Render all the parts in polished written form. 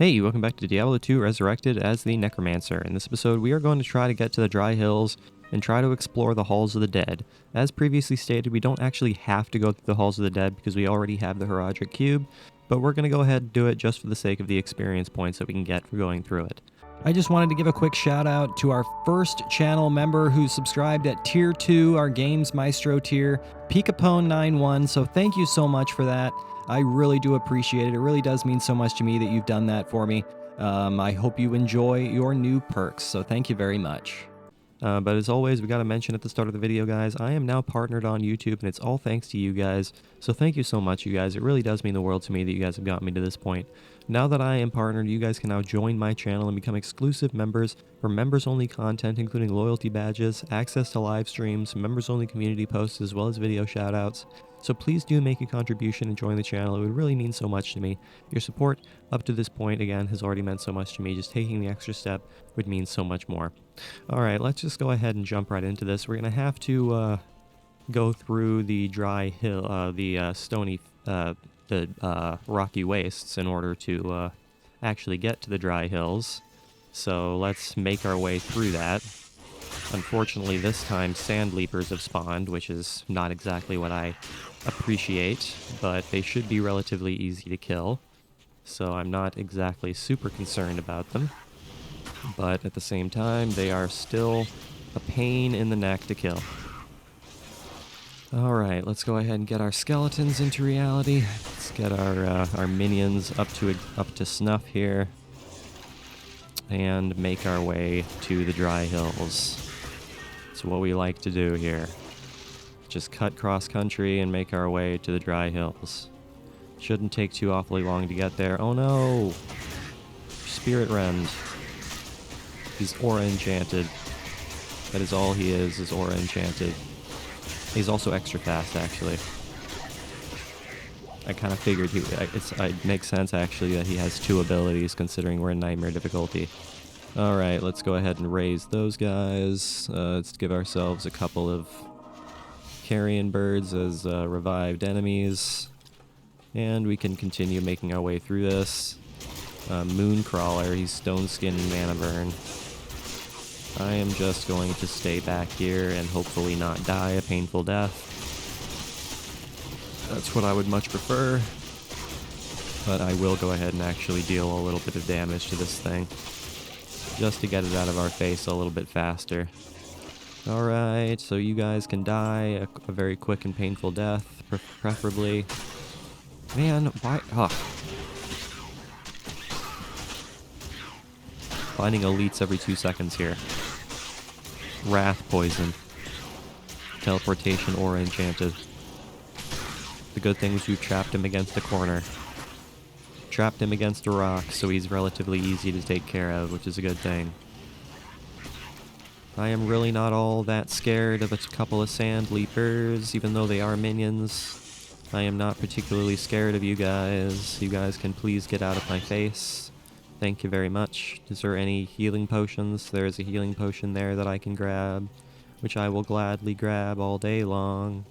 Hey, welcome back to Diablo 2 Resurrected as the Necromancer. In this episode, we are going to try to get to the Dry Hills and try to explore the Halls of the Dead. As previously stated, we don't actually have to go through the Halls of the Dead because we already have the Heraldric Cube, but we're going to go ahead and do it just for the sake of the experience points that we can get for going through it. I just wanted to give a quick shout out to our first channel member who subscribed at Tier 2, our Games Maestro tier, Peekapone91, so thank you so much for that. I really do appreciate it. It really does mean so much to me that you've done that for me. I hope you enjoy your new perks, so thank you very much. But as always, we got to mention at the start of the video, guys, I am now partnered on YouTube, and it's all thanks to you guys. So thank you so much, you guys. It really does mean the world to me that you guys have gotten me to this point. Now that I am partnered, you guys can now join my channel and become exclusive members for members-only content, including loyalty badges, access to live streams, members-only community posts, as well as video shoutouts. So please do make a contribution and join the channel. It would really mean so much to me. Your support up to this point, again, has already meant so much to me. Just taking the extra step would mean so much more. Alright, let's just go ahead and jump right into this. We're going to have to go through the dry hill, rocky wastes in order to actually get to the dry hills. So let's make our way through that. Unfortunately, this time sand leapers have spawned, which is not exactly what I appreciate, but they should be relatively easy to kill. So I'm not exactly super concerned about them. But at the same time, they are still a pain in the neck to kill. Alright, let's go ahead and get our skeletons into reality. Let's get our minions up to snuff here. And make our way to the dry hills. It's what we like to do here. Just cut cross country and make our way to the dry hills. Shouldn't take too awfully long to get there. Oh no! Spirit Rend. He's aura enchanted. That is all he is aura enchanted. He's also extra fast, actually. I kind of figured it makes sense, actually, that he has two abilities, considering we're in Nightmare difficulty. Alright, let's go ahead and raise those guys. Let's give ourselves a couple of carrion birds as revived enemies. And we can continue making our way through this. Mooncrawler, he's stone skin and mana burn. I am just going to stay back here and hopefully not die a painful death. That's what I would much prefer. But I will go ahead and actually deal a little bit of damage to this thing, just to get it out of our face a little bit faster. Alright, so you guys can die a very quick and painful death, preferably. Man, why? Ugh. Finding elites every 2 seconds here. Wrath poison. Teleportation aura enchanted. The good thing is we've trapped him against a corner. Trapped him against a rock, so he's relatively easy to take care of, which is a good thing. I am really not all that scared of a couple of sand leapers, even though they are minions. I am not particularly scared of you guys. You guys can please get out of my face. Thank you very much. Is there any healing potions? There is a healing potion there that I can grab, which I will gladly grab all day long.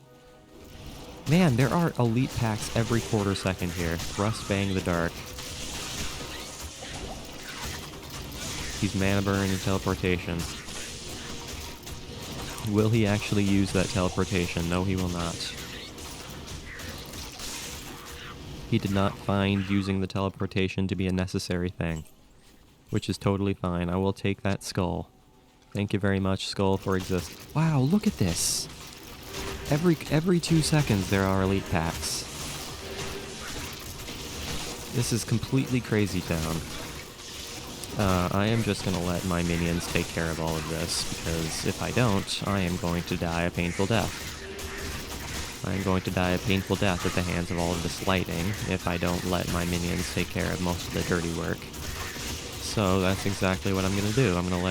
Man, there are elite packs every quarter second here. Rust Bang the Dark. He's mana burn and teleportation. Will he actually use that teleportation? No, he will not. He did not find using the teleportation to be a necessary thing, which is totally fine. I will take that skull. Thank you very much, skull, for existing. Wow, look at this! Every 2 seconds there are elite packs. This is completely crazy town. I am just gonna let my minions take care of all of this, because if I don't, I am going to die a painful death. I am going to die a painful death at the hands of all of this lighting if I don't let my minions take care of most of the dirty work. So that's exactly what I'm gonna do. I'm gonna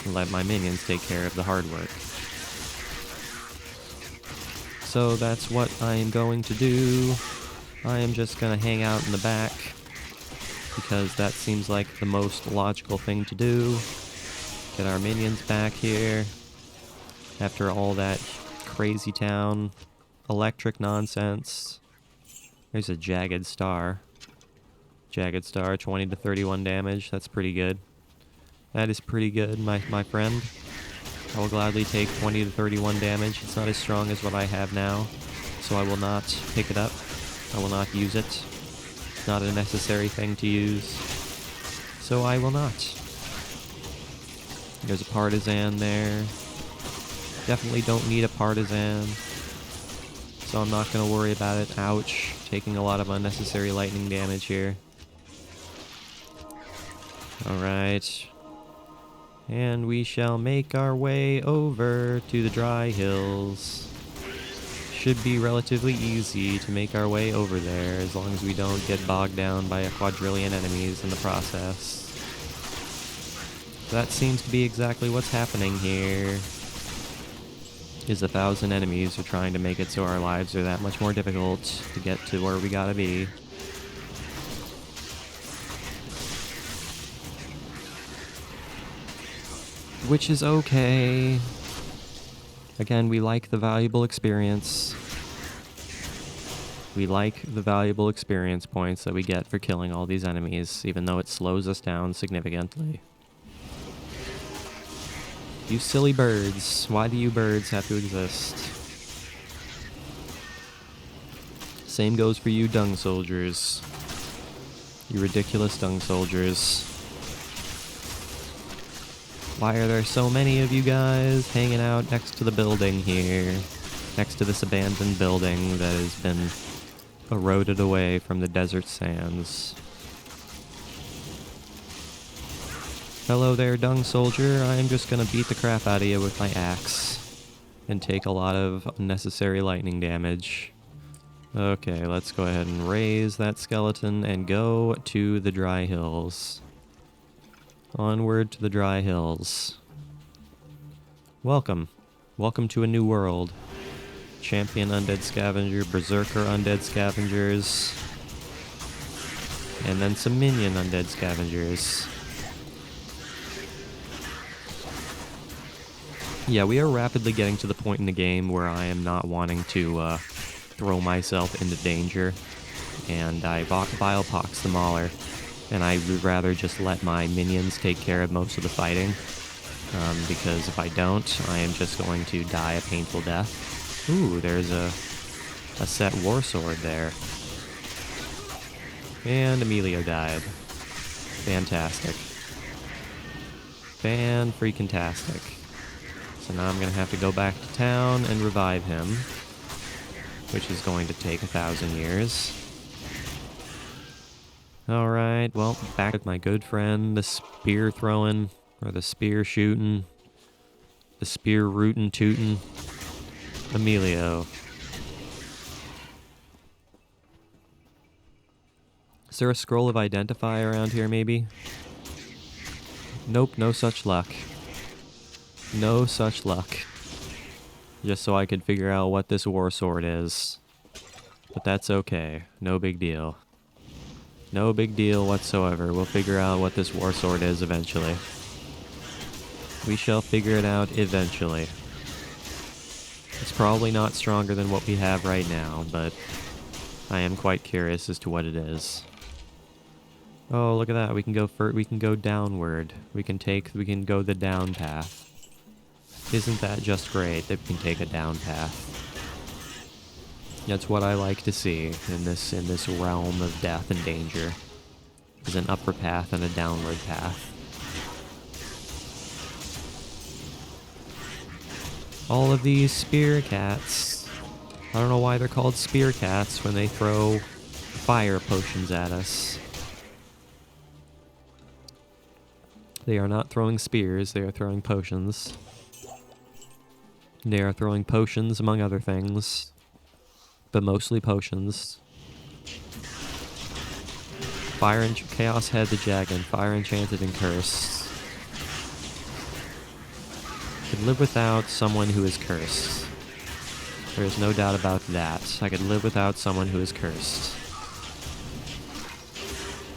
let my minions take care of the hard work. So that's what I am going to do. I am just gonna hang out in the back, because that seems like the most logical thing to do. Get our minions back here. After all that crazy town electric nonsense. There's a jagged star. Jagged Star, 20 to 31 damage. That's pretty good. That is pretty good, my friend. I will gladly take 20 to 31 damage. It's not as strong as what I have now, so I will not pick it up. I will not use it. It's not a necessary thing to use, so I will not. There's a partisan there. Definitely don't need a partisan, so I'm not going to worry about it. Ouch. Taking a lot of unnecessary lightning damage here. Alright. And we shall make our way over to the dry hills. Should be relatively easy to make our way over there, as long as we don't get bogged down by a quadrillion enemies in the process. That seems to be exactly what's happening here. Is 1,000 enemies are trying to make it so our lives are that much more difficult to get to where we gotta be. Which is okay. Again, we like the valuable experience. We like the valuable experience points that we get for killing all these enemies, even though it slows us down significantly. You silly birds. Why do you birds have to exist? Same goes for you dung soldiers. You ridiculous dung soldiers. Why are there so many of you guys hanging out next to the building here? Next to this abandoned building that has been eroded away from the desert sands. Hello there, dung soldier. I am just gonna beat the crap out of you with my axe and take a lot of unnecessary lightning damage. Okay, let's go ahead and raise that skeleton and go to the dry hills. Onward to the dry hills. Welcome. Welcome to a new world. Champion undead scavenger, berserker undead scavengers, and then some minion undead scavengers. Yeah, we are rapidly getting to the point in the game where I am not wanting to throw myself into danger, and I bile-pox the Mauler. And I would rather just let my minions take care of most of the fighting, because if I don't, I am just going to die a painful death. Ooh, there's a set war sword there. And Emilio died. Fantastic. Fan-freaking-tastic. So now I'm going to have to go back to town and revive him, which is going to take 1,000 years. Alright, well, back with my good friend, the spear throwing, or the spear shooting, the spear rootin' tootin', Emilio. Is there a scroll of identify around here, maybe? Nope, no such luck. No such luck. Just so I could figure out what this war sword is. But that's okay, no big deal. No big deal whatsoever. We'll figure out what this war sword is eventually. We shall figure it out eventually. It's probably not stronger than what we have right now, but I am quite curious as to what it is. Oh, look at that. We can go downward. We can go the down path. Isn't that just great that we can take a down path? That's what I like to see in this realm of death and danger. Is an upward path and a downward path. All of these spear cats. I don't know why they're called spear cats when they throw fire potions at us. They are not throwing spears, they are throwing potions. They are throwing potions among other things. But mostly potions. Fire and Chaos Head the Jagged, Fire Enchanted and Cursed. Could live without someone who is cursed. There is no doubt about that. I could live without someone who is cursed.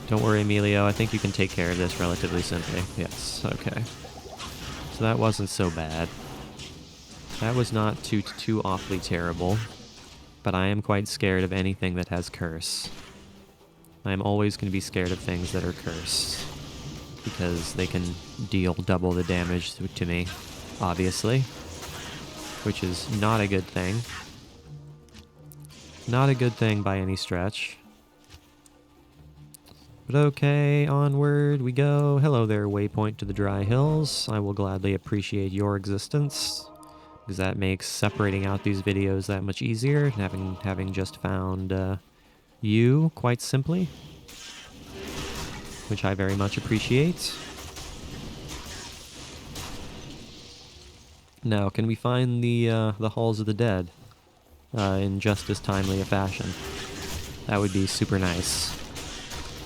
Don't worry, Emilio. I think you can take care of this relatively simply. Yes, okay. So that wasn't so bad. That was not too awfully terrible. But I am quite scared of anything that has curse. I'm always going to be scared of things that are cursed, because they can deal double the damage to me, obviously, which is not a good thing. Not a good thing by any stretch. But okay, onward we go. Hello there, waypoint to the Dry Hills. I will gladly appreciate your existence, because that makes separating out these videos that much easier, having just found you, quite simply, which I very much appreciate. Now, can we find the Halls of the Dead in just as timely a fashion? That would be super nice.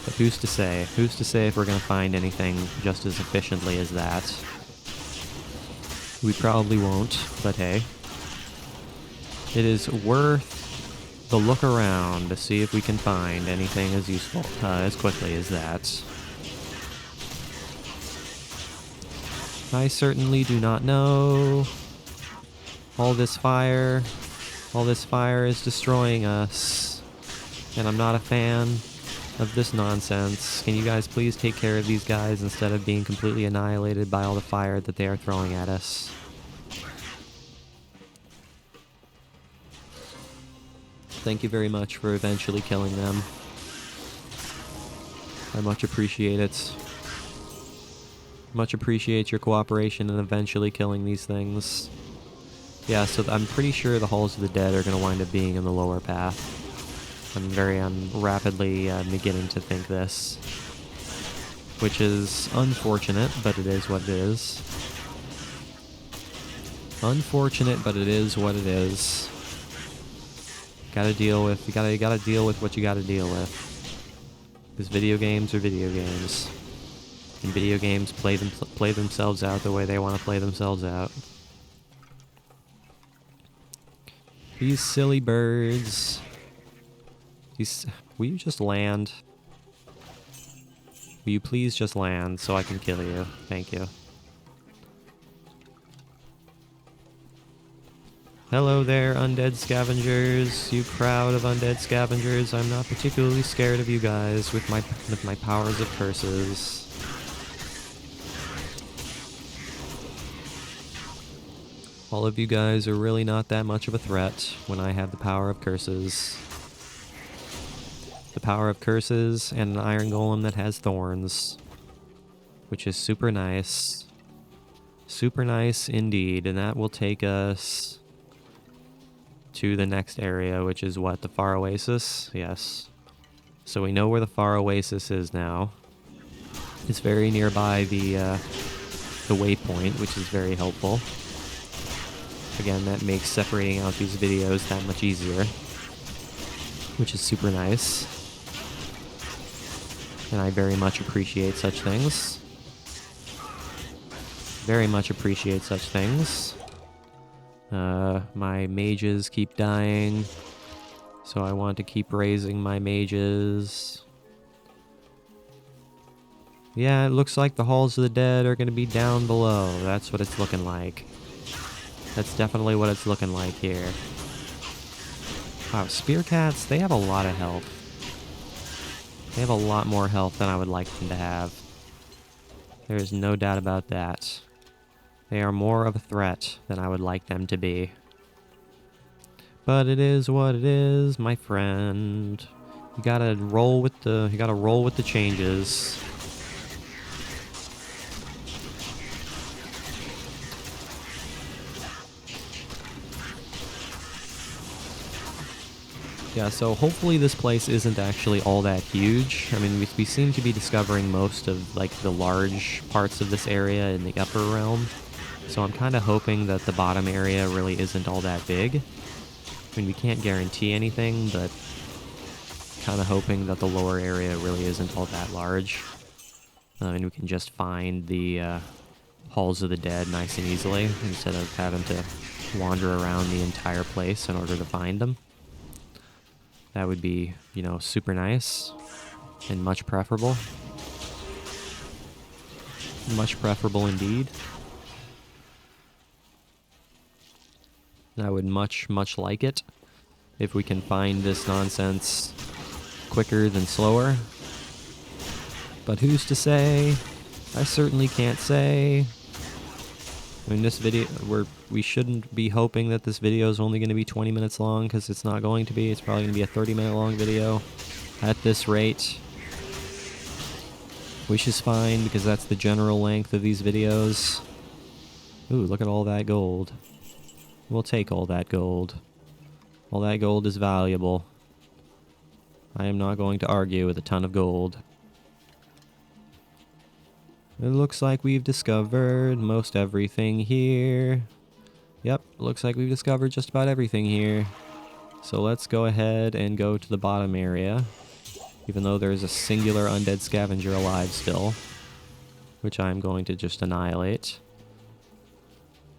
But who's to say? Who's to say if we're going to find anything just as efficiently as that? We probably won't, but hey. It is worth the look around to see if we can find anything as useful, as quickly as that. I certainly do not know. All this fire is destroying us, and I'm not a fan of this nonsense. Can you guys please take care of these guys instead of being completely annihilated by all the fire that they are throwing at us? Thank you very much for eventually killing them. I much appreciate it. Much appreciate your cooperation in eventually killing these things. Yeah, so I'm pretty sure the Halls of the Dead are going to wind up being in the lower path. I'm rapidly beginning to think this, which is unfortunate, but it is what it is. Unfortunate, but it is what it is. Gotta deal with, you gotta deal with what you gotta deal with. Because video games are video games. And video games play themselves out the way they want to play themselves out. These silly birds. Will you just land? Will you please just land so I can kill you? Thank you. Hello there, undead scavengers. You crowd of undead scavengers. I'm not particularly scared of you guys with my powers of curses. All of you guys are really not that much of a threat when I have the power of curses. The power of curses and an iron golem that has thorns, which is super nice. Super nice indeed, and that will take us to the next area, which is what, the Far Oasis? Yes. So we know where the Far Oasis is now. It's very nearby the waypoint, which is very helpful. Again, that makes separating out these videos that much easier, which is super nice. And I very much appreciate such things. Very much appreciate such things. My mages keep dying, so I want to keep raising my mages. Yeah, it looks like the Halls of the Dead are going to be down below. That's what it's looking like. That's definitely what it's looking like here. Wow, spear cats, they have a lot of health. They have a lot more health than I would like them to have. There is no doubt about that. They are more of a threat than I would like them to be. But it is what it is, my friend. You gotta roll with the changes. Yeah, so hopefully this place isn't actually all that huge. I mean, we seem to be discovering most of, like, the large parts of this area in the upper realm. So I'm kind of hoping that the bottom area really isn't all that big. I mean, we can't guarantee anything, but kind of hoping that the lower area really isn't all that large. And we can just find the Halls of the Dead nice and easily, instead of having to wander around the entire place in order to find them. That would be, you know, super nice and much preferable. Much preferable indeed. I would much like it if we can find this nonsense quicker than slower. But who's to say? I certainly can't say. I mean, this video, we shouldn't be hoping that this video is only going to be 20 minutes long, because it's not going to be. It's probably going to be a 30-minute long video at this rate. Which is fine, because that's the general length of these videos. Ooh, look at all that gold. We'll take all that gold. All that gold is valuable. I am not going to argue with a ton of gold. It looks like we've discovered most everything here. Yep, looks like we've discovered just about everything here. So let's go ahead and go to the bottom area. Even though there's a singular undead scavenger alive still. Which I'm going to just annihilate.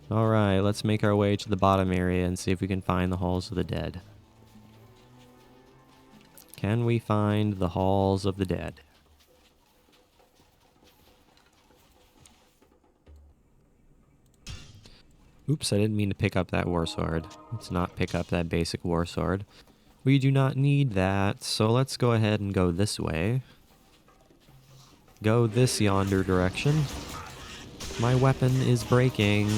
Alright, let's make our way to the bottom area and see if we can find the Halls of the Dead. Can we find the Halls of the Dead? Oops, I didn't mean to pick up that war sword. Let's not pick up that basic war sword. We do not need that, so let's go ahead and go this way. Go this yonder direction. My weapon is breaking.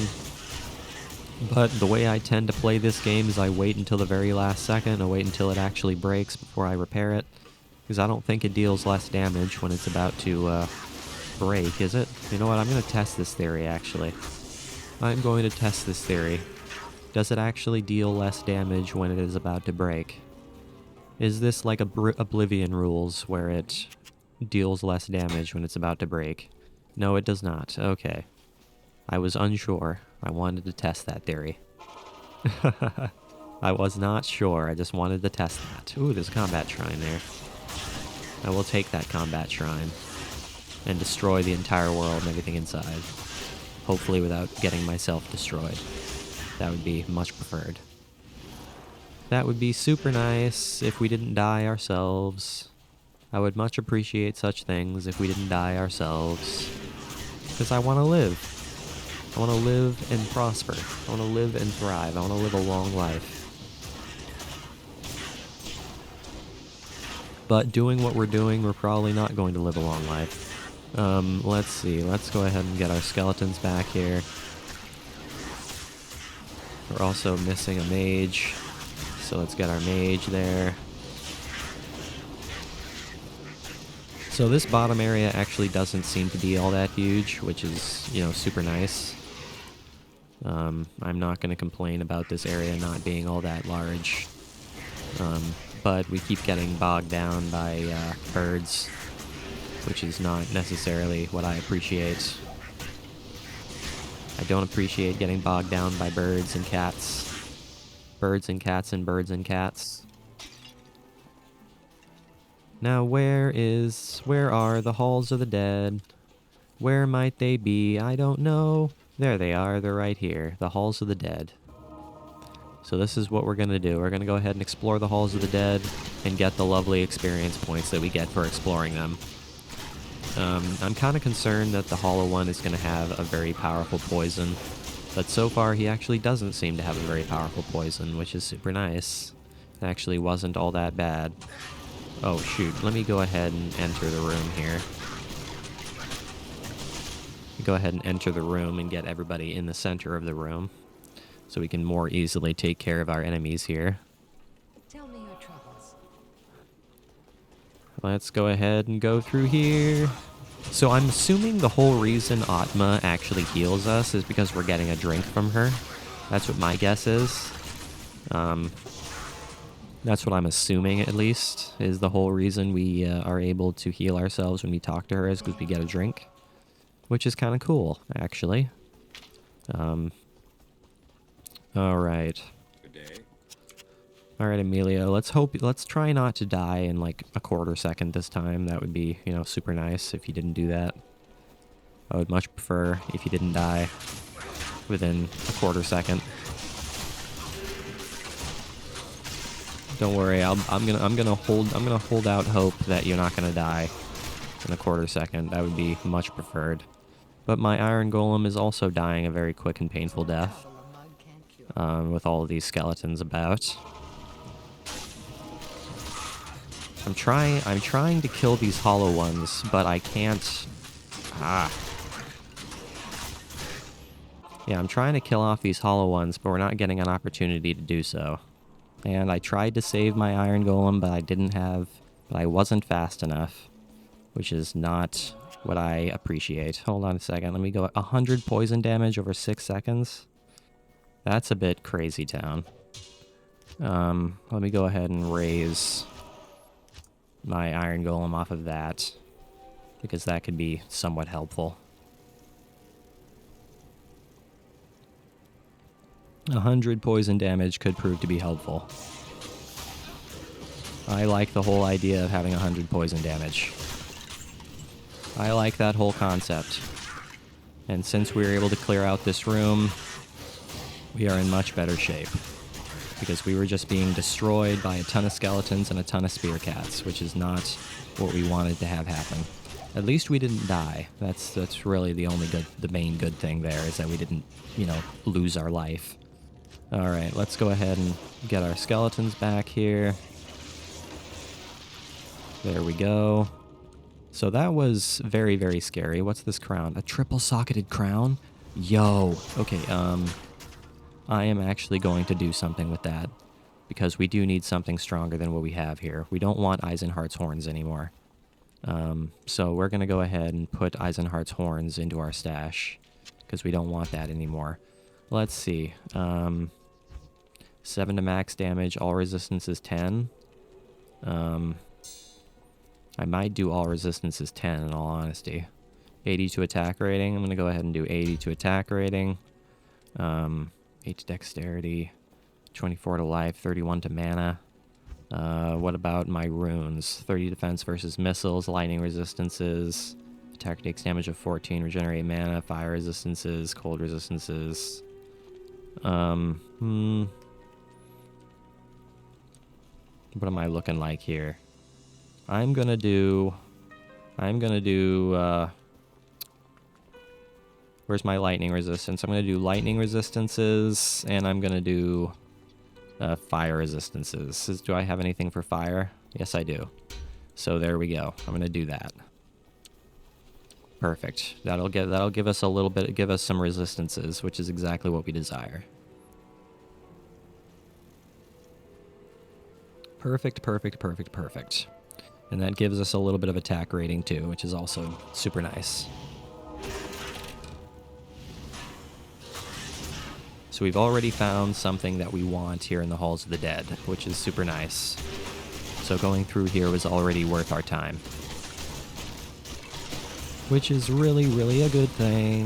But the way I tend to play this game is I wait until the very last second. I wait until it actually breaks before I repair it. Because I don't think it deals less damage when it's about to break, is it? You know what, I'm going to test this theory, actually. I'm going to test this theory. Does it actually deal less damage when it is about to break? Is this like Oblivion rules, where it deals less damage when it's about to break? No, it does not. Okay. I was unsure. I wanted to test that theory. I was not sure. I just wanted to test that. Ooh, there's a combat shrine there. I will take that combat shrine and destroy the entire world and everything inside. Hopefully without getting myself destroyed. That would be much preferred. That would be super nice if we didn't die ourselves. I would much appreciate such things if we didn't die ourselves. Because I want to live. I want to live and prosper. I want to live and thrive. I want to live a long life. But doing what we're doing, we're probably not going to live a long life. Let's see. Let's go ahead and get our skeletons back here. We're also missing a mage. So let's get our mage there. So this bottom area actually doesn't seem to be all that huge, which is, you know, super nice. I'm not going to complain about this area not being all that large. But we keep getting bogged down by birds, which is not necessarily what I appreciate. I don't appreciate getting bogged down by birds and cats. Birds and cats and birds and cats. Now where are the Halls of the Dead? Where might they be? I don't know. There they are, they're right here. The Halls of the Dead. So this is what we're going to do. We're going to go ahead and explore the Halls of the Dead and get the lovely experience points that we get for exploring them. I'm kind of concerned that the Hollow One is going to have a very powerful poison, but so far he actually doesn't seem to have a very powerful poison, which is super nice. It actually wasn't all that bad. Oh shoot, let me go ahead and enter the room here. Go ahead and enter the room and get everybody in the center of the room, so we can more easily take care of our enemies here. Tell me your troubles. Let's go ahead and go through here. So I'm assuming the whole reason Atma actually heals us is because we're getting a drink from her. That's what my guess is. That's what I'm assuming, at least, is the whole reason we are able to heal ourselves when we talk to her is because we get a drink. Which is kind of cool, actually. Alright. Good day. Alright, Emilio, let's try not to die in like a quarter second this time. That would be, you know, super nice if you didn't do that. I would much prefer if you didn't die within a quarter second. Don't worry, I'm gonna hold out hope that you're not gonna die in a quarter second. That would be much preferred. But my Iron Golem is also dying a very quick and painful death. With all of these skeletons about. I'm trying to kill these hollow ones, but I can't. Ah. Yeah, I'm trying to kill off these hollow ones, but we're not getting an opportunity to do so. And I tried to save my iron golem, but I wasn't fast enough, which is not what I appreciate. Hold on a second. Let me go 100 poison damage over 6 seconds. That's a bit crazy town. Let me go ahead and raise my iron golem off of that, because that could be somewhat helpful. 100 poison damage could prove to be helpful. I like the whole idea of having 100 poison damage. I like that whole concept. And since we were able to clear out this room, we are in much better shape. Because we were just being destroyed by a ton of skeletons and a ton of spear cats, which is not what we wanted to have happen. At least we didn't die. That's really the main good thing there, is that we didn't, lose our life. Alright, let's go ahead and get our skeletons back here. There we go. So that was very, very scary. What's this crown? A triple-socketed crown? Yo! Okay, I am actually going to do something with that, because we do need something stronger than what we have here. We don't want Eisenhart's horns anymore. So we're going to go ahead and put Eisenhart's horns into our stash, because we don't want that anymore. Let's see. 7 to max damage, all resistance is 10. I might do all resistance is 10 in all honesty. 80 to attack rating. I'm going to go ahead and do 80 to attack rating. 8 to dexterity. 24 to life. 31 to mana. What about my runes? 30 defense versus missiles. Lightning resistances. Attack takes damage of 14. Regenerate mana. Fire resistances. Cold resistances. What am I looking like here? I'm gonna do, where's my lightning resistance? I'm gonna do lightning resistances, and I'm gonna do fire resistances. Do I have anything for fire? Yes, I do. So there we go. I'm gonna do that. Perfect. That'll give us a little bit, give us some resistances, which is exactly what we desire. Perfect, perfect, perfect, perfect. And that gives us a little bit of attack rating too, which is also super nice. So we've already found something that we want here in the Halls of the Dead, which is super nice. So going through here was already worth our time. Which is really, really a good thing.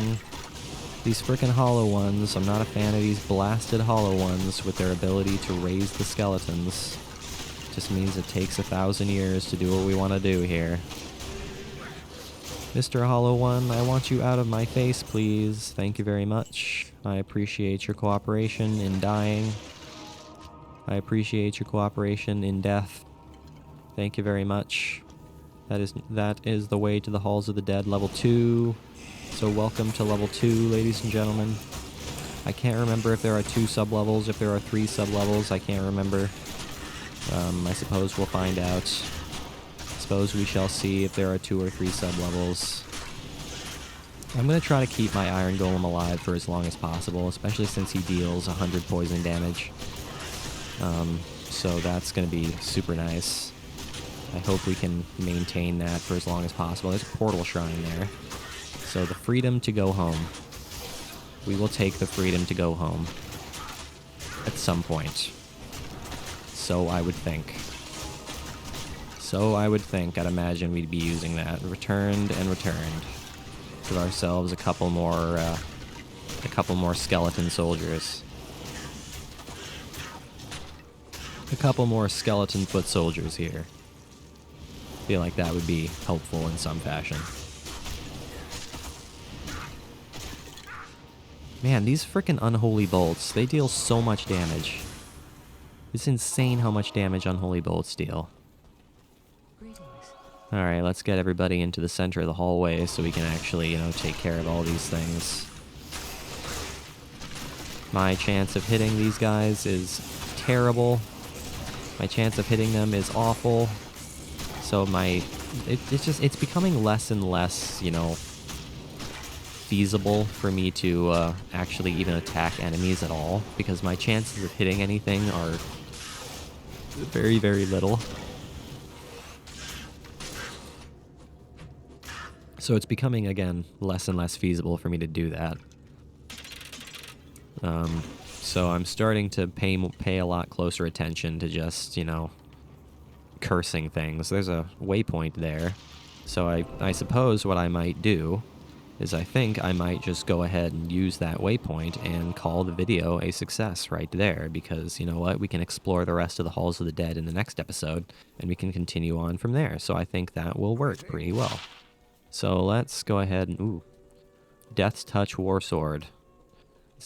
These frickin' hollow ones, I'm not a fan of these blasted hollow ones with their ability to raise the skeletons. Just means it takes 1,000 years to do what we want to do here. Mr. Hollow One, I want you out of my face, please. Thank you very much. I appreciate your cooperation in dying. I appreciate your cooperation in death. Thank you very much. That is the way to the Halls of the Dead, level 2. So welcome to level 2, ladies and gentlemen. I can't remember if there are 2 sub-levels, if there are 3 sub-levels, I can't remember. I suppose we'll find out. Suppose we shall see if there are 2 or 3 sub-levels. I'm going to try to keep my Iron Golem alive for as long as possible, especially since he deals 100 poison damage. So that's going to be super nice. I hope we can maintain that for as long as possible. There's a portal shrine there. So the freedom to go home. We will take the freedom to go home. At some point. So I would think. I'd imagine we'd be using that. Returned and returned. Give ourselves a couple more skeleton soldiers. A couple more skeleton foot soldiers here. Feel like that would be helpful in some fashion. Man, these frickin' unholy bolts, they deal so much damage. It's insane how much damage unholy bolts deal. Alright, let's get everybody into the center of the hallway so we can actually, take care of all these things. My chance of hitting these guys is terrible. My chance of hitting them is awful. So it's becoming less and less, you know, feasible for me to actually even attack enemies at all, because my chances of hitting anything are very, very little. So it's becoming, again, less and less feasible for me to do that. So I'm starting to pay a lot closer attention to just, you know, cursing things. There's a waypoint there. So I suppose what I might do is I think I might just go ahead and use that waypoint and call the video a success right there, because, you know what, we can explore the rest of the Halls of the Dead in the next episode, and we can continue on from there. So I think that will work pretty well. So let's go ahead and... Ooh. Death's Touch War Sword.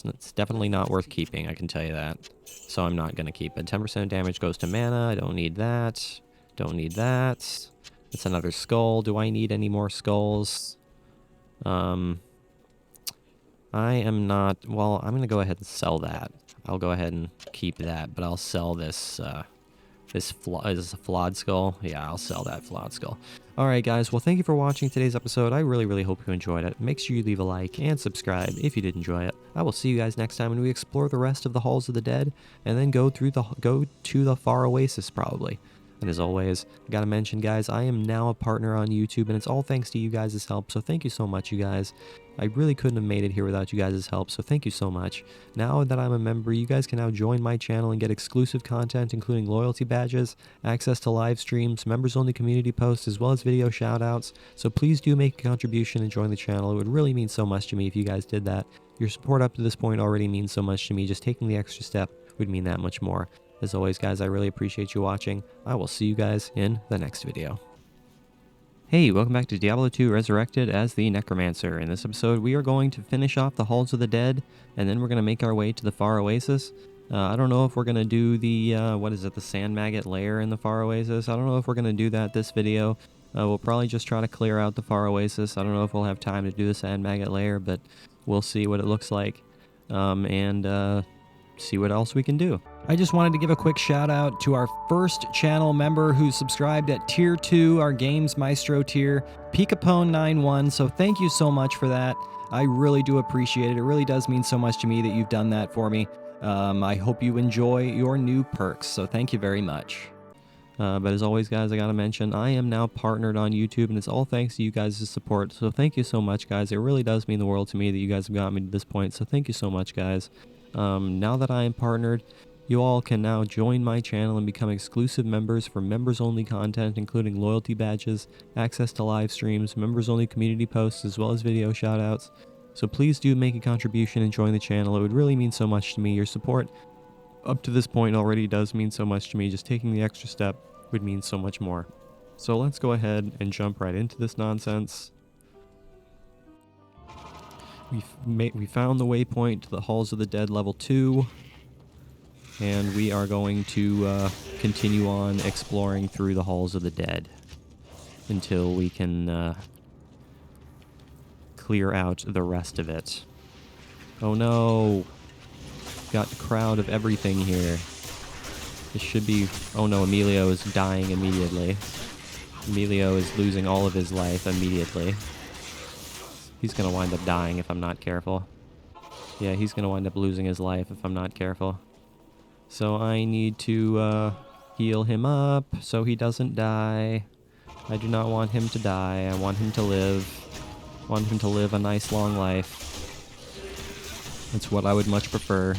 It's definitely not worth keeping, I can tell you that. So I'm not going to keep it. 10% damage goes to mana. I don't need that. Don't need that. It's another skull. Do I need any more skulls? I am not... Well, I'm going to go ahead and sell that. I'll go ahead and keep that, but I'll sell this... Is this a flawed skull? Yeah, I'll sell that flawed skull. Alright guys, well thank you for watching today's episode. I really, really hope you enjoyed it. Make sure you leave a like and subscribe if you did enjoy it. I will see you guys next time when we explore the rest of the Halls of the Dead, and then go to the Far Oasis probably. And as always, I gotta mention guys, I am now a partner on YouTube, and it's all thanks to you guys' help, so thank you so much, you guys. I really couldn't have made it here without you guys' help, so thank you so much. Now that I'm a member, you guys can now join my channel and get exclusive content, including loyalty badges, access to live streams, members-only community posts, as well as video shoutouts. So please do make a contribution and join the channel. It would really mean so much to me if you guys did that. Your support up to this point already means so much to me. Just taking the extra step would mean that much more. As always, guys, I really appreciate you watching. I will see you guys in the next video. Hey, welcome back to Diablo 2 Resurrected as the Necromancer. In this episode, we are going to finish off the Halls of the Dead, and then we're going to make our way to the Far Oasis. I don't know if we're going to do the, the Sand Maggot lair in the Far Oasis. I don't know if we're going to do that this video. We'll probably just try to clear out the Far Oasis. I don't know if we'll have time to do the Sand Maggot lair, but we'll see what it looks like. See what else we can do. I just wanted to give a quick shout out to our first channel member who subscribed at tier 2, our Games Maestro tier, Pikapone91. So thank you so much for that. I really do appreciate it. It really does mean so much to me that you've done that for me. I hope you enjoy your new perks. So thank you very much. But as always, guys, I gotta mention, I am now partnered on YouTube, and it's all thanks to you guys' support. So thank you so much, guys. It really does mean the world to me that you guys have got me to this point. So thank you so much, guys. Now that I am partnered, you all can now join my channel and become exclusive members for members-only content, including loyalty badges, access to live streams, members-only community posts, as well as video shoutouts. So please do make a contribution and join the channel. It would really mean so much to me. Your support up to this point already does mean so much to me. Just taking the extra step would mean so much more. So let's go ahead and jump right into this nonsense. We found the waypoint to the Halls of the Dead level 2, and we are going to continue on exploring through the Halls of the Dead until we can clear out the rest of it. Oh no! Got a crowd of everything here. This should be... Oh no, Emilio is dying immediately. Emilio is losing all of his life immediately. He's gonna wind up dying if I'm not careful. Yeah, he's gonna wind up losing his life if I'm not careful. So I need to heal him up so he doesn't die. I do not want him to die. I want him to live. I want him to live a nice long life. That's what I would much prefer,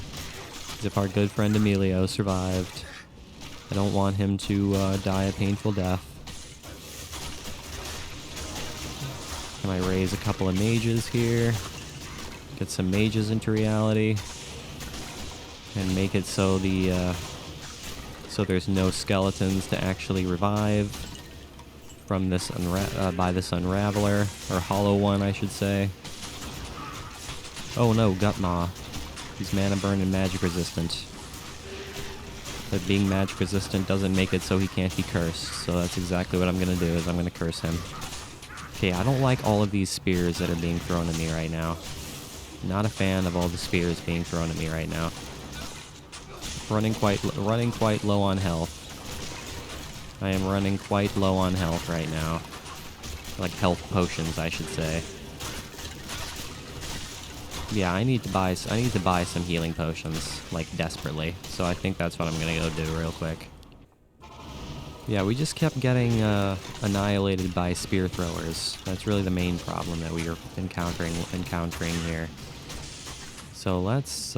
is if our good friend Emilio survived. I don't want him to die a painful death. Can I raise a couple of mages here? Get some mages into reality. And make it so so there's no skeletons to actually revive from this by this unraveler, or hollow one, I should say. Oh no, Gutmaw. He's mana burn and magic resistant. But being magic resistant doesn't make it so he can't be cursed. So that's exactly what I'm gonna do, is I'm gonna curse him. Okay, I don't like all of these spears that are being thrown at me right now. Not a fan of all the spears being thrown at me right now. Running quite low on health. I am running quite low on health right now. Like health potions, I should say. Yeah, I need to buy some healing potions, like desperately. So I think that's what I'm gonna go do real quick. Yeah, we just kept getting annihilated by spear throwers. That's really the main problem that we are encountering here. So let's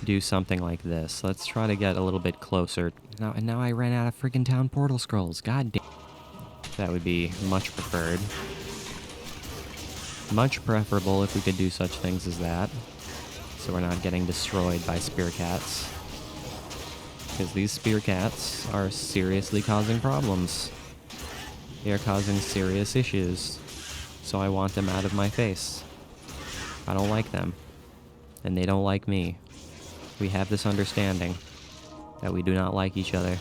do something like this. Let's try to get a little bit closer. Now I ran out of freaking town portal scrolls. God damn. That would be much preferred. Much preferable if we could do such things as that. So we're not getting destroyed by spear cats. Because these spear cats are seriously causing problems. They are causing serious issues. So I want them out of my face. I don't like them. And they don't like me. We have this understanding that we do not like each other.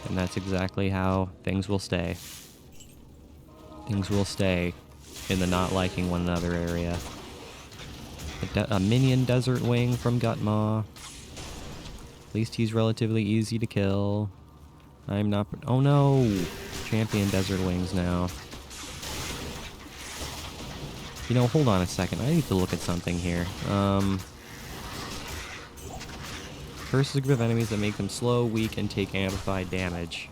And that's exactly how things will stay. Things will stay in the not liking one another area. A minion desert wing from Gutmaw. At least he's relatively easy to kill. I'm not... Oh no! Champion desert wings now. You know, hold on a second. I need to look at something here. Curses a group of enemies that make them slow, weak, and take amplified damage.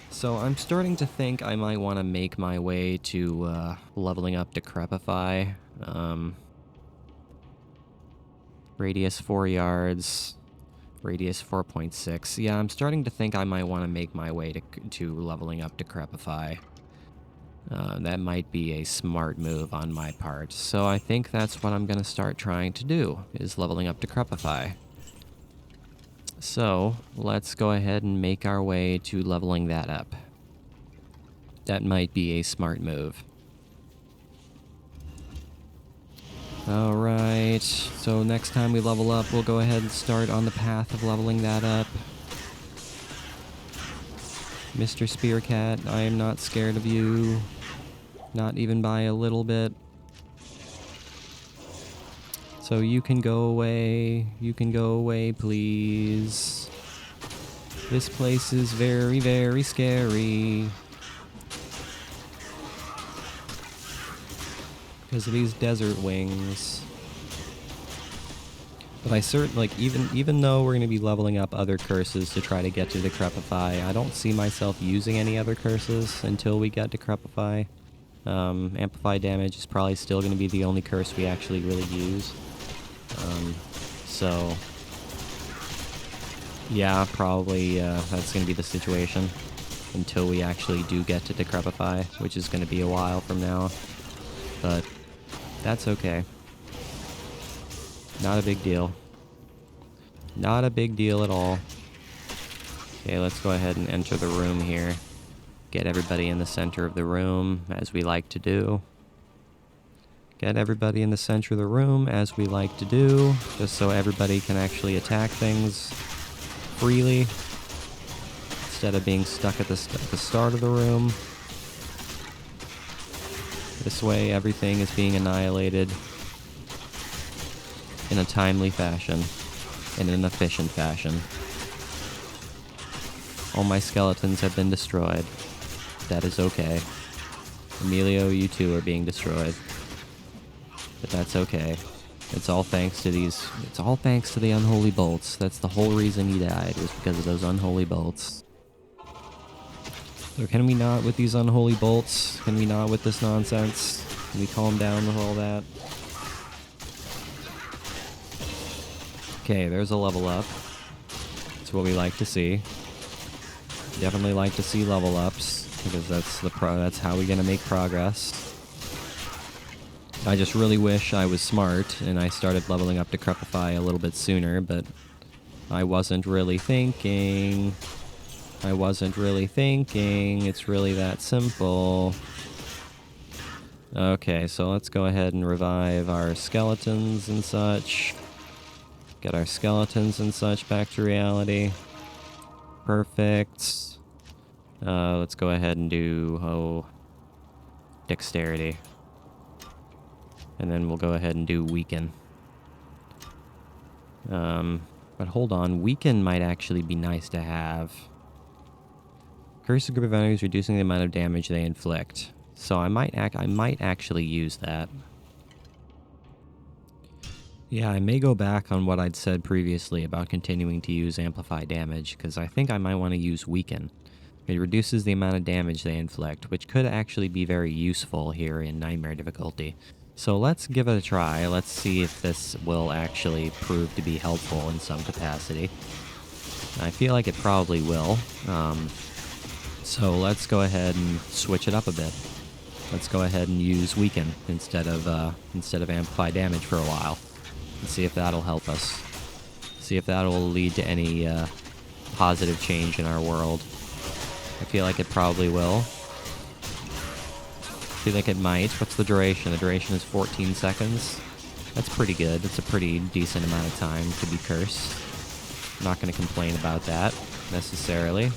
So I'm starting to think I might want to make my way to leveling up Decrepify. Radius 4 yards. Radius 4.6. Yeah, I'm starting to think I might want to make my way to leveling up Decrepify. That might be a smart move on my part. So I think that's what I'm going to start trying to do, is leveling up Decrepify. So let's go ahead and make our way to leveling that up. That might be a smart move. Alright, so next time we level up, we'll go ahead and start on the path of leveling that up. Mr. Spearcat, I am not scared of you. Not even by a little bit. So you can go away. You can go away, please. This place is very, very scary. Because of these desert wings. But I certainly, like, even though we're going to be leveling up other curses to try to get to Decrepify, I don't see myself using any other curses until we get Decrepify. Amplify damage is probably still going to be the only curse we actually really use. So, yeah, probably that's going to be the situation until we actually do get to Decrepify, which is going to be a while from now. But that's okay. Not a big deal. Not a big deal at all. Okay, let's go ahead and enter the room here. Get everybody in the center of the room, as we like to do. Get everybody in the center of the room, as we like to do, just so everybody can actually attack things freely, instead of being stuck at the start of the room. This way, everything is being annihilated in a timely fashion, in an efficient fashion. All my skeletons have been destroyed. That is okay. Emilio, you too are being destroyed. But that's okay. It's all thanks to the unholy bolts. That's the whole reason he died, was because of those unholy bolts. So can we not with these unholy bolts? Can we not with this nonsense? Can we calm down with all that? Okay, there's a level up. That's what we like to see. Definitely like to see level ups, because that's how we're gonna make progress. I just really wish I was smart and I started leveling up Decrepify a little bit sooner, but I wasn't really thinking. It's really that simple. Okay, so let's go ahead and revive our skeletons and such. Get our skeletons and such back to reality. Perfect. Let's go ahead and do, dexterity. And then we'll go ahead and do weaken. But hold on, weaken might actually be nice to have. Curse a group of enemies, reducing the amount of damage they inflict. So I might actually use that. Yeah, I may go back on what I'd said previously about continuing to use amplify damage, because I think I might want to use weaken. It reduces the amount of damage they inflict, which could actually be very useful here in Nightmare difficulty. So let's give it a try. Let's see if this will actually prove to be helpful in some capacity. I feel like it probably will. So let's go ahead and switch it up a bit. Let's go ahead and use weaken instead of amplify damage for a while, and see if that'll help us. See if that'll lead to any positive change in our world. I feel like it probably will. I feel like it might. What's the duration? The duration is 14 seconds. That's pretty good. That's a pretty decent amount of time to be cursed. I'm not going to complain about that necessarily.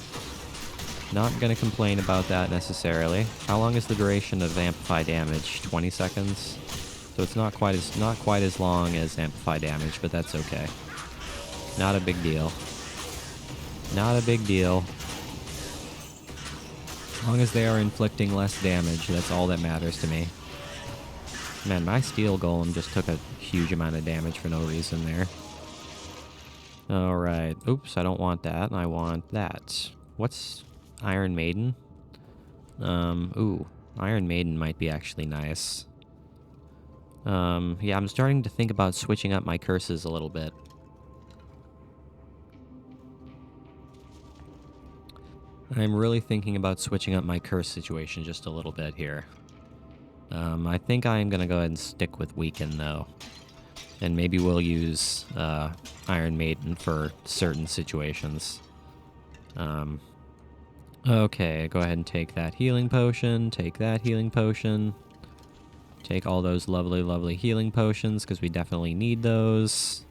Not going to complain about that necessarily. How long is the duration of amplify damage? 20 seconds. So it's not quite as long as amplify damage, but that's okay. Not a big deal. Not a big deal. As long as they are inflicting less damage, that's all that matters to me. Man, my steel golem just took a huge amount of damage for no reason there. Alright. Oops, I don't want that. I want that. What's Iron Maiden? Ooh. Iron Maiden might be actually nice. Yeah, I'm starting to think about switching up my curses a little bit. I'm really thinking about switching up my curse situation just a little bit here. I think I'm going to go ahead and stick with weaken, though. And maybe we'll use Iron Maiden for certain situations. Okay, go ahead and take that healing potion. Take that healing potion. Take all those lovely, lovely healing potions, because we definitely need those.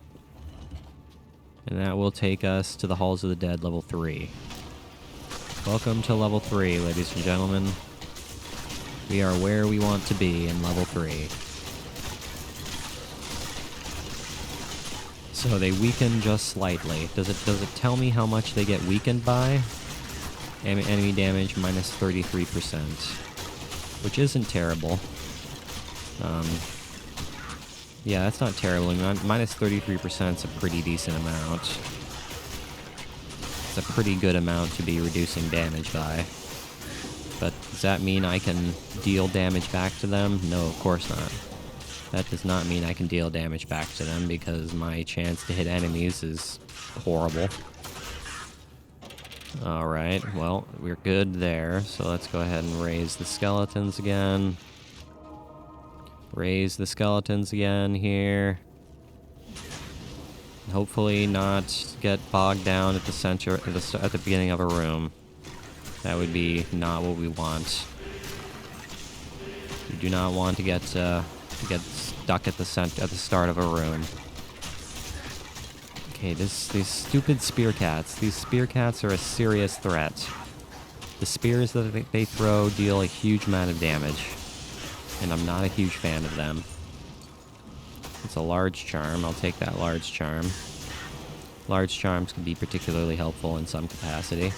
And that will take us to the Halls of the Dead, level 3. Welcome to level 3, ladies and gentlemen. We are where we want to be in level 3. So they weaken just slightly. Does it tell me how much they get weakened by? Enemy damage minus 33%, which isn't terrible. Yeah, that's not terrible. Minus 33% is a pretty decent amount. It's a pretty good amount to be reducing damage by. But does that mean I can deal damage back to them? No, of course not. That does not mean I can deal damage back to them, because my chance to hit enemies is horrible. Alright, well, we're good there. So let's go ahead and raise the skeletons again. Raise the skeletons again here. Hopefully not get bogged down at the center, at the beginning of a room. That would be not what we want. We do not want to get stuck at the start of a room. Okay, these stupid spear cats. These spear cats are a serious threat. The spears that they throw deal a huge amount of damage, and I'm not a huge fan of them. It's a large charm. I'll take that large charm. Large charms can be particularly helpful in some capacity.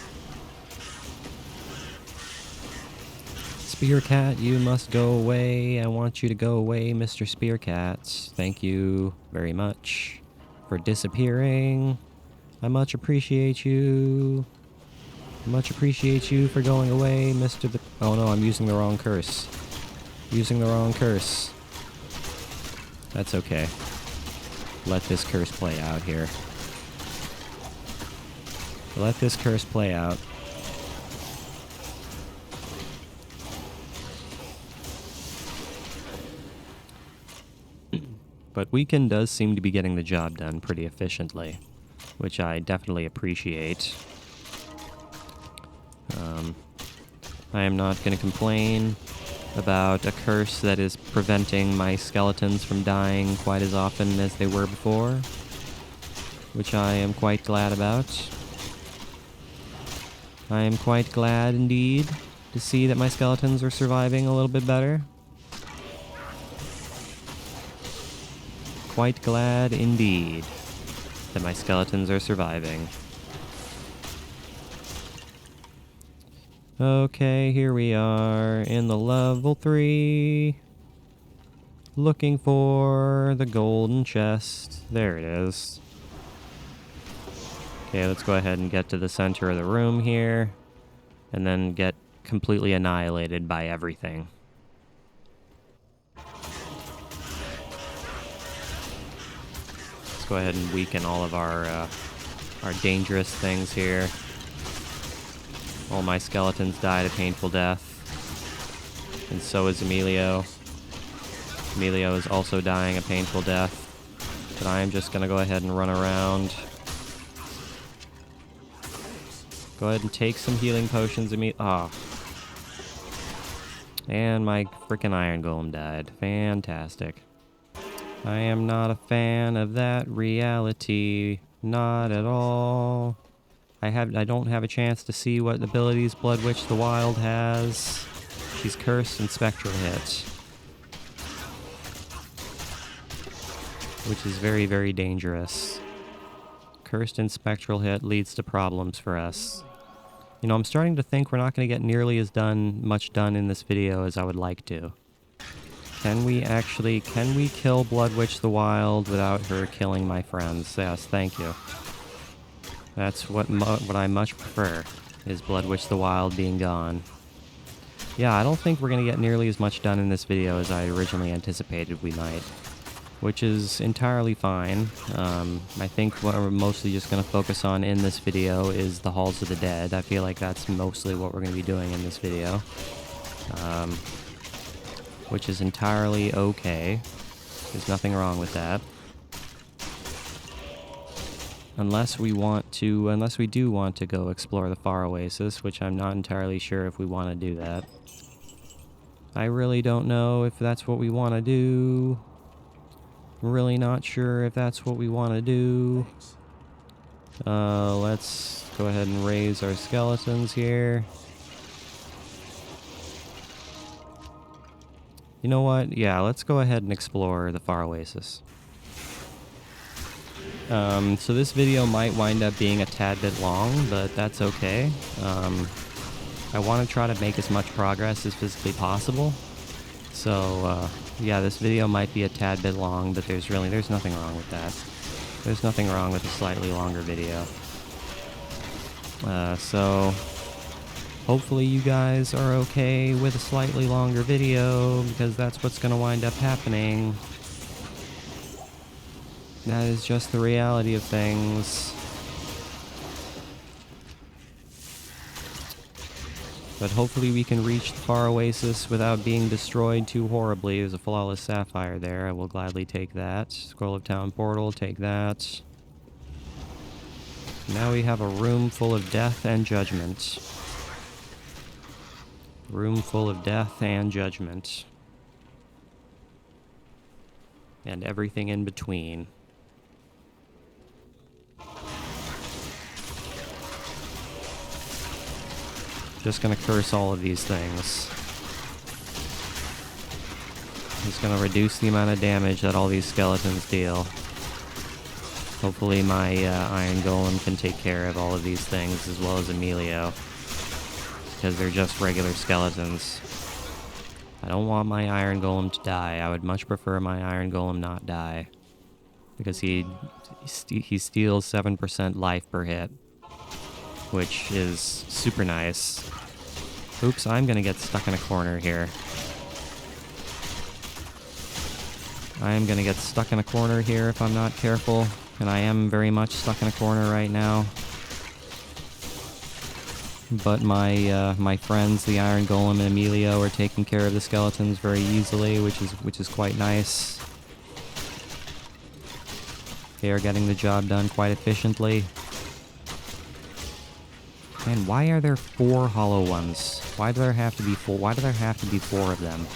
Spear cat, you must go away. I want you to go away, Mr. Spear Cat. Thank you very much for disappearing. I much appreciate you. I much appreciate you for going away, Mr. the... Oh no, I'm using the wrong curse. Using the wrong curse. That's okay. Let this curse play out here. Let this curse play out. But weaken does seem to be getting the job done pretty efficiently, which I definitely appreciate. I am not going to complain about a curse that is preventing my skeletons from dying quite as often as they were before, which I am quite glad about. I am quite glad indeed to see that my skeletons are surviving a little bit better. Quite glad indeed that my skeletons are surviving. Okay, here we are in the level 3. Looking for the golden chest. There it is. Okay, let's go ahead and get to the center of the room here. And then get completely annihilated by everything. Let's go ahead and weaken all of our dangerous things here. All my skeletons died a painful death. And so is Emilio. Emilio is also dying a painful death. But I am just going to go ahead and run around. Go ahead and take some healing potions, Emilio. Ah. And my freaking iron golem died. Fantastic. I am not a fan of that reality. Not at all. I don't have a chance to see what abilities Blood Witch the Wild has. She's cursed and spectral hit, which is very, very dangerous. Cursed and spectral hit leads to problems for us. You know, I'm starting to think we're not going to get nearly as much done in this video as I would like to. Can we kill Blood Witch the Wild without her killing my friends? Yes, thank you. That's what I much prefer, is Blood Witch the Wild being gone. Yeah, I don't think we're going to get nearly as much done in this video as I originally anticipated we might, which is entirely fine. I think what we're mostly just going to focus on in this video is the Halls of the Dead. I feel like that's mostly what we're going to be doing in this video, which is entirely okay. There's nothing wrong with that. Unless we do want to go explore the Far Oasis, which I'm not entirely sure if we want to do that. I really don't know if that's what we want to do. I'm really not sure if that's what we want to do. Let's go ahead and raise our skeletons here. You know what? Yeah, let's go ahead and explore the Far Oasis. So this video might wind up being a tad bit long, but that's okay. I want to try to make as much progress as physically possible. So, yeah, this video might be a tad bit long, but there's nothing wrong with that. There's nothing wrong with a slightly longer video. So, hopefully you guys are okay with a slightly longer video, because that's what's going to wind up happening. That is just the reality of things. But hopefully we can reach the Far Oasis without being destroyed too horribly. There's a flawless sapphire there. I will gladly take that. Scroll of Town Portal, take that. Now we have a room full of death and judgment. Room full of death and judgment. And everything in between. Just gonna curse all of these things. Just gonna reduce the amount of damage that all these skeletons deal. Hopefully my Iron Golem can take care of all of these things, as well as Emilio. Because they're just regular skeletons. I don't want my Iron Golem to die. I would much prefer my Iron Golem not die. Because he steals 7% life per hit. Which is super nice. Oops, I'm gonna get stuck in a corner here. I am gonna get stuck in a corner here if I'm not careful. And I am very much stuck in a corner right now. But my friends, the Iron Golem and Emilio, are taking care of the skeletons very easily, which is quite nice. They are getting the job done quite efficiently. Man, why are there 4 hollow ones? Why do there have to be 4? Why do there have to be 4 of them?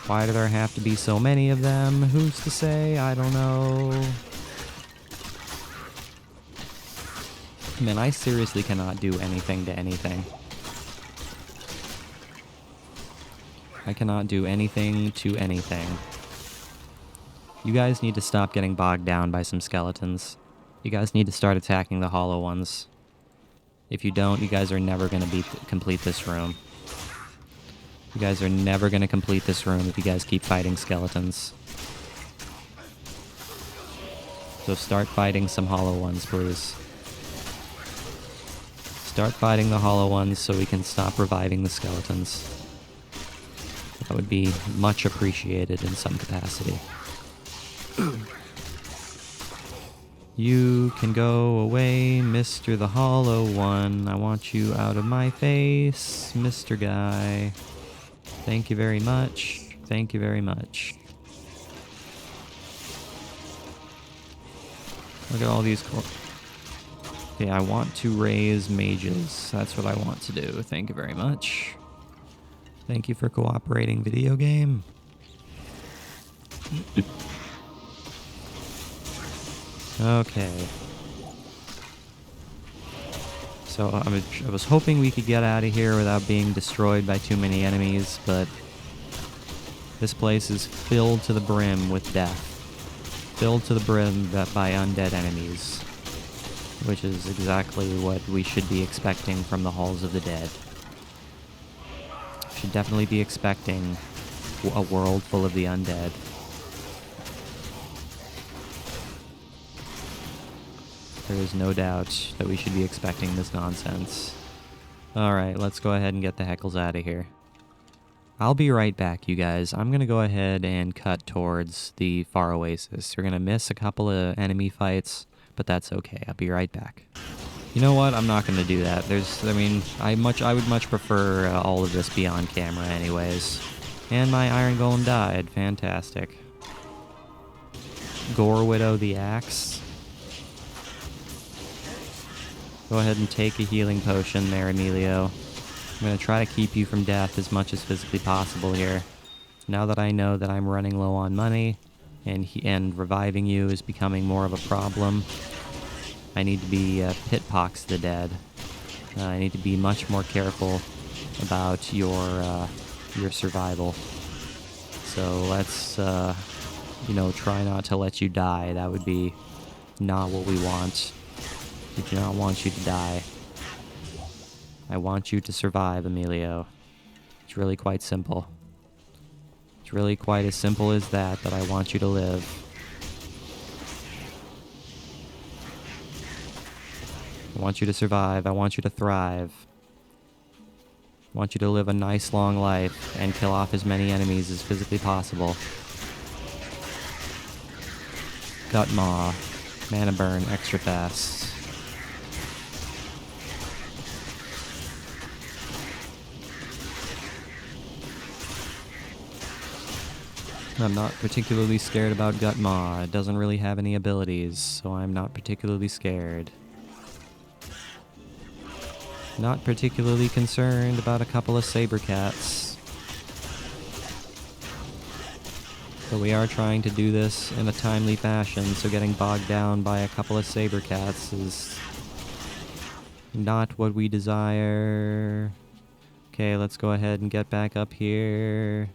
Why do there have to be so many of them? Who's to say? I don't know. Man, I seriously cannot do anything to anything. I cannot do anything to anything. You guys need to stop getting bogged down by some skeletons. You guys need to start attacking the hollow ones. If you don't, you guys are never going to complete this room. You guys are never going to complete this room if you guys keep fighting skeletons. So start fighting some hollow ones, please. Start fighting the hollow ones so we can stop reviving the skeletons. That would be much appreciated in some capacity. You can go away, Mr. the Hollow One. I want you out of my face, Mr. Guy. Thank you very much. Thank you very much. Look at all these... Okay, I want to raise mages. That's what I want to do. Thank you very much. Thank you for cooperating, video game. Okay. So I was hoping we could get out of here without being destroyed by too many enemies, but this place is filled to the brim with death. Filled to the brim by undead enemies, which is exactly what we should be expecting from the Halls of the Dead. Should definitely be expecting a world full of the undead. There is no doubt that we should be expecting this nonsense. Alright, let's go ahead and get the heckles out of here. I'll be right back, you guys. I'm going to go ahead and cut towards the far oasis. We're going to miss a couple of enemy fights, but that's okay. I'll be right back. You know what? I'm not going to do that. I would much prefer all of this be on camera anyways. And my Iron Golem died. Fantastic. Gore Widow the Axe. Go ahead and take a healing potion there, Emilio. I'm going to try to keep you from death as much as physically possible here. Now that I know that I'm running low on money, and reviving you is becoming more of a problem, I need to be pitpox the dead. I need to be much more careful about your survival. So let's, try not to let you die. That would be not what we want. We do not want you to die. I want you to survive, Emilio. It's really quite simple. It's really quite as simple as that I want you to live. I want you to survive. I want you to thrive. I want you to live a nice long life and kill off as many enemies as physically possible. Gut Maw. Mana burn extra fast. I'm not particularly scared about Gut Maw. It doesn't really have any abilities, so I'm not particularly scared. Not particularly concerned about a couple of saber cats. But we are trying to do this in a timely fashion, so getting bogged down by a couple of saber cats is not what we desire. Okay, let's go ahead and get back up here.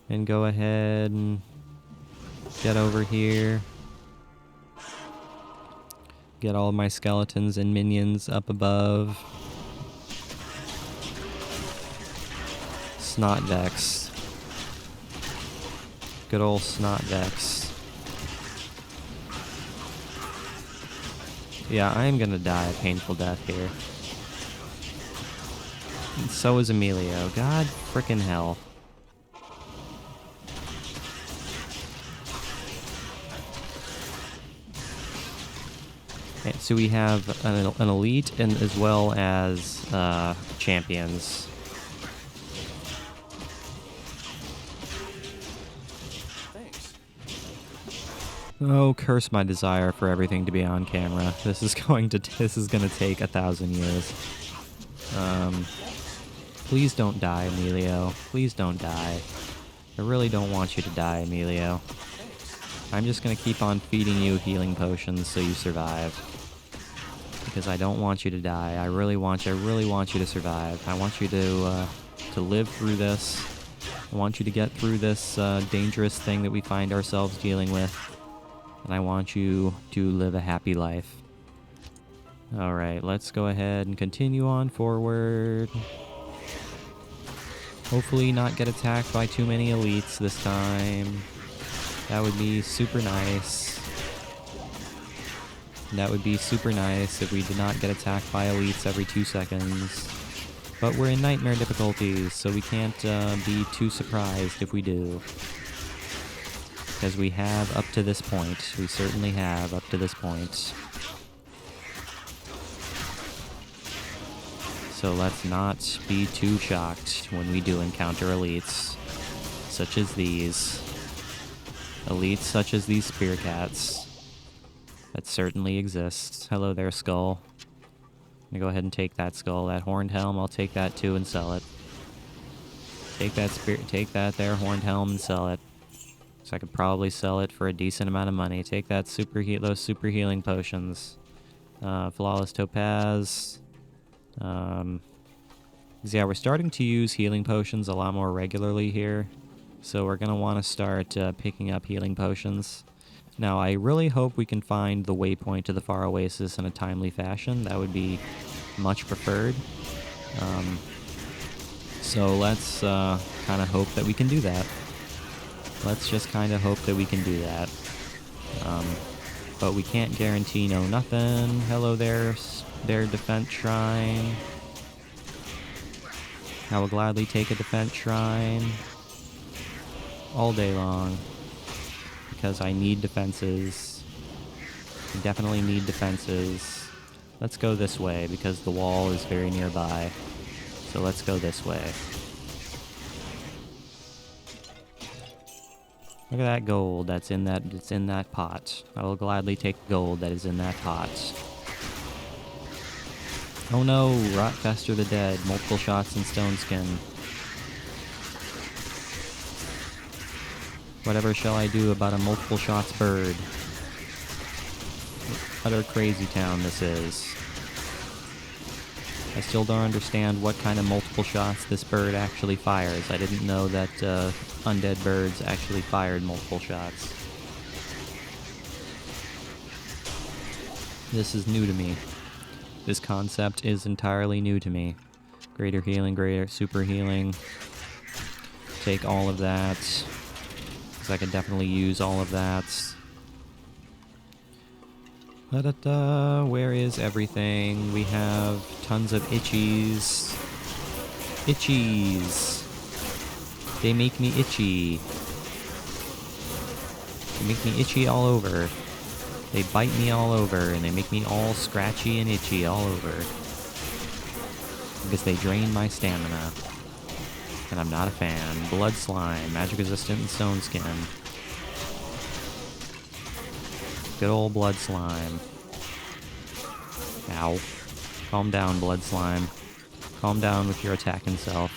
And go ahead and get over here. Get all of my skeletons and minions up above. Snotvex. Good old Snotvex. Yeah, I am gonna die a painful death here. And so is Emilio. God frickin' hell. Okay, so we have an elite and as well as champions. Thanks. Oh, curse my desire for everything to be on camera. This is gonna take 1,000 years. Please don't die, Emilio. Please don't die. I really don't want you to die, Emilio. I'm just gonna keep on feeding you healing potions so you survive. Because I don't want you to die. I really want you to survive. I want you to live through this. I want you to get through this dangerous thing that we find ourselves dealing with. And I want you to live a happy life. Alright, let's go ahead and continue on forward. Hopefully not get attacked by too many elites this time. That would be super nice. That would be super nice if we did not get attacked by elites every 2 seconds. But we're in nightmare difficulties, so we can't be too surprised if we do. Because we have up to this point. We certainly have up to this point. So let's not be too shocked when we do encounter elites, such as these. Elites such as these spear cats. That certainly exists. Hello there, skull. I'm gonna go ahead and take that skull. That horned helm, I'll take that too and sell it. Take that there horned helm and sell it. So I could probably sell it for a decent amount of money. Take that those super healing potions. Flawless topaz. Yeah, we're starting to use healing potions a lot more regularly here. So we're gonna want to start picking up healing potions. Now, I really hope we can find the waypoint to the Far Oasis in a timely fashion. That would be much preferred. So let's kind of hope that we can do that. Let's just kind of hope that we can do that. But we can't guarantee no nothing. Hello there, defense shrine. I will gladly take a defense shrine all day long. Because I need defenses. I definitely need defenses. Let's go this way because the wall is very nearby. So let's go this way. Look at that gold that's in that pot. I will gladly take the gold that is in that pot. Oh no, Rotfester the Dead, multiple shots and stone skin. Whatever shall I do about a multiple shots bird? Utter crazy town this is. I still don't understand what kind of multiple shots this bird actually fires. I didn't know that undead birds actually fired multiple shots. This is new to me. This concept is entirely new to me. Greater healing, greater super healing. Take all of that. Because I could definitely use all of that. Da-da-da, where is everything? We have tons of itchies. Itchies! They make me itchy. They make me itchy all over. They bite me all over, and they make me all scratchy and itchy all over. Because they drain my stamina. And I'm not a fan. Blood slime, magic resistant and stone skin. Good old blood slime. Ow. Calm down, blood slime. Calm down with your attacking self.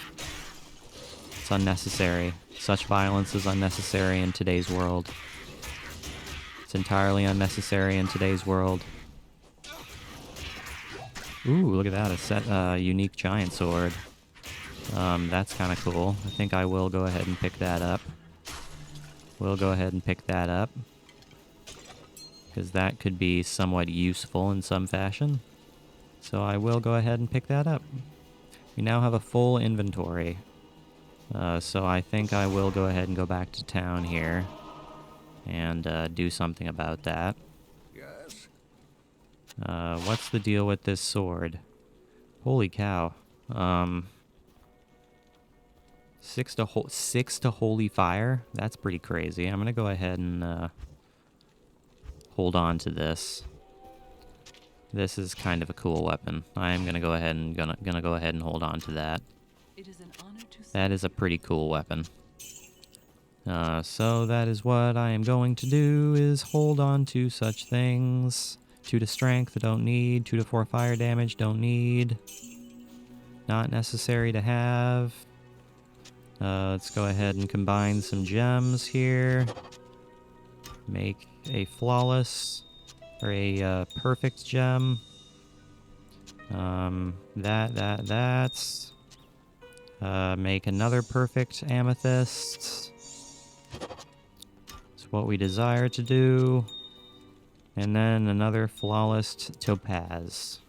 It's unnecessary. Such violence is unnecessary in today's world. It's entirely unnecessary in today's world. Ooh, look at that. A unique giant sword. That's kind of cool. I think I will go ahead and pick that up. We'll go ahead and pick that up. Because that could be somewhat useful in some fashion. So I will go ahead and pick that up. We now have a full inventory. So I think I will go ahead and go back to town here. And do something about that. Yes. What's the deal with this sword? Holy cow. 6 to holy fire? That's pretty crazy. I'm gonna go ahead and hold on to this. This is kind of a cool weapon. I am gonna go ahead and gonna go ahead and hold on to that. It is an honor to That is a pretty cool weapon. So that is what I am going to do, is hold on to such things. 2 to strength, don't need. 2 to 4 fire damage, don't need. Not necessary to have. Let's go ahead and combine some gems here. Make a flawless, or a perfect gem. That's. Make another perfect amethyst. It's what we desire to do. And then another flawless topaz.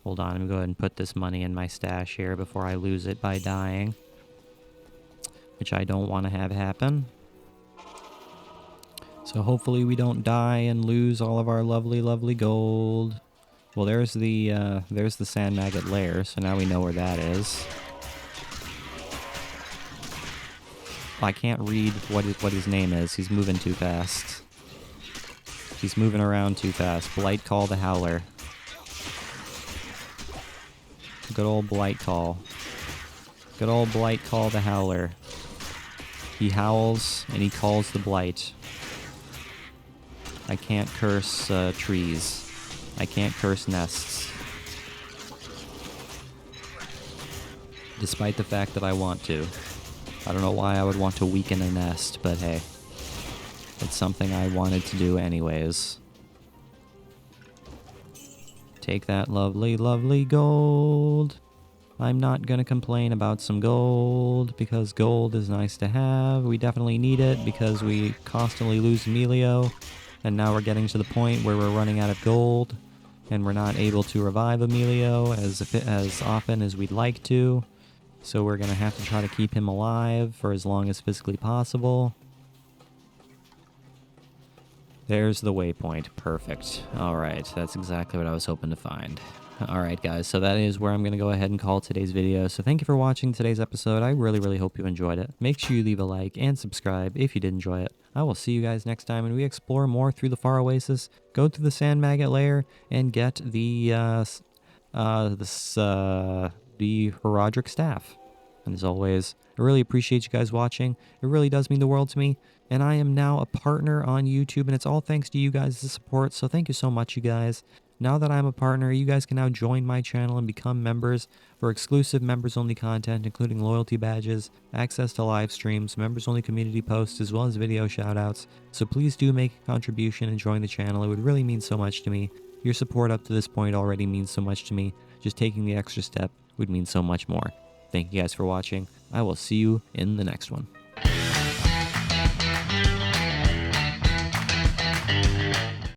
Hold on, I'm gonna go ahead and put this money in my stash here before I lose it by dying. Which I don't want to have happen. So hopefully we don't die and lose all of our lovely, lovely gold. Well, there's the sand maggot lair, so now we know where that is. I can't read what his name is. He's moving too fast. He's moving around too fast. Blight Call the Howler. Good old Blight Call. Good old Blight Call the Howler. He howls and he calls the blight. I can't curse trees. I can't curse nests. Despite the fact that I want to. I don't know why I would want to weaken a nest, but hey. It's something I wanted to do anyways. Take that lovely, lovely gold. I'm not gonna complain about some gold, because gold is nice to have. We definitely need it, because we constantly lose Emilio. And now we're getting to the point where we're running out of gold. And we're not able to revive Emilio as often as we'd like to. So we're gonna have to try to keep him alive for as long as physically possible. There's the waypoint. Perfect. Alright, that's exactly what I was hoping to find. Alright guys, so that is where I'm going to go ahead and call today's video. So thank you for watching today's episode. I really, really hope you enjoyed it. Make sure you leave a like and subscribe if you did enjoy it. I will see you guys next time when we explore more through the Far Oasis, go through the Sand Maggot Lair, and get the Herodric Staff. And as always, I really appreciate you guys watching. It really does mean the world to me. And I am now a partner on YouTube, and it's all thanks to you guys' support. So thank you so much, you guys. Now that I'm a partner, you guys can now join my channel and become members for exclusive members-only content, including loyalty badges, access to live streams, members-only community posts, as well as video shoutouts. So please do make a contribution and join the channel. It would really mean so much to me. Your support up to this point already means so much to me. Just taking the extra step would mean so much more. Thank you guys for watching. I will see you in the next one.